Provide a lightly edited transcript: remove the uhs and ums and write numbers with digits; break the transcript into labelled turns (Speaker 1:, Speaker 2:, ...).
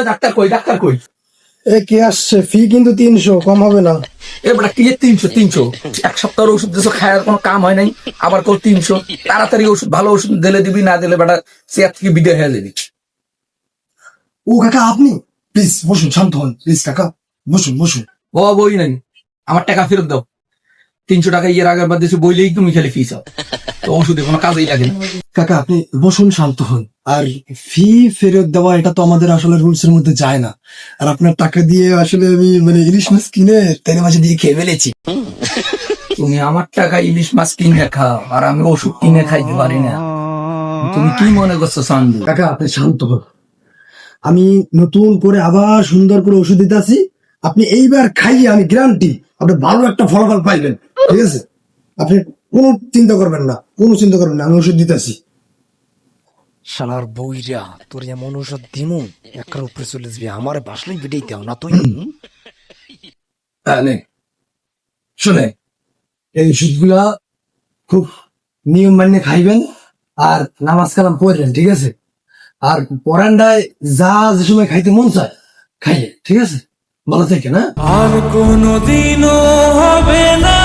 Speaker 1: Doctor কই, doctor কই?
Speaker 2: কে আসছে? ফি কিন্তু 300, কম হবে না?
Speaker 1: বেটা কি 300? এক সপ্তাহের ওষুধ দিছো, খাওয়ার কোনো কাম হয় নাই, আবার কো 300। তাড়াতাড়ি ওষুধ, ভালো ওষুধ দিলে দিবি, না দিলে বেটা চেয়ার থেকে বিদায় হয়ে যাবি।
Speaker 2: ও কাকা, আপনি প্লিজ বসুন, শান্ত হন প্লিজ কাকা, বসুন বসুন।
Speaker 1: ও বই নাই, আমার টাকা ফেরত দাও। 300 টাকা ইয়ের আগের বার দিয়েছে, বইলেই তুমি খালি ফিস তো ওষুধে কোনো কাজেই লাগে না।
Speaker 2: কাকা আপনি বসুন, শান্ত হন। আর ফি ফেরত দেওয়া এটা তো আমাদের আসলে রুলস এর মধ্যে যায় না। আর আপনার টাকা দিয়ে আসলে আমি মানে ইলিশ মাছ কিনে তেলে মাঝে দিয়ে খেয়ে ফেলেছি।
Speaker 1: তুমি আমার টাকা ইলিশ মাছ কিনে খাও, আর আমি ওষুধ কিনে খাইতে পারি না। তুমি কি মনে করছো চান্দু?
Speaker 2: কাকা আপনি শান্ত হন, আমি নতুন করে আবার সুন্দর করে ওষুধ দিতে আছি। আপনি এইবার খাইয়ে আমি গ্যারান্টি আপনি ভালো একটা ফলাফল পাইবেন, ঠিক আছে? আপনি কোনো চিন্তা করবেন না, কোনো চিন্তা করবেন না, আমি ওষুধ দিতেছি।
Speaker 3: শালার বইরা তোর এমন ওষুধ দিমু একবার উপরে চলে যাবি, আমার বাসলেই বিটাই দেও না তুই।
Speaker 2: শুনে, এই ওষুধগুলা খুব নিয়ম মান্য খাইবেন, আর নামাজ কালাম পড়বেন, ঠিক আছে? আর পরান্ডায় যা যে সময় খাইতে মন চায় খাইয়ে, ঠিক আছে? ভালো থেকে না।
Speaker 4: আর কোনদিনও হবে না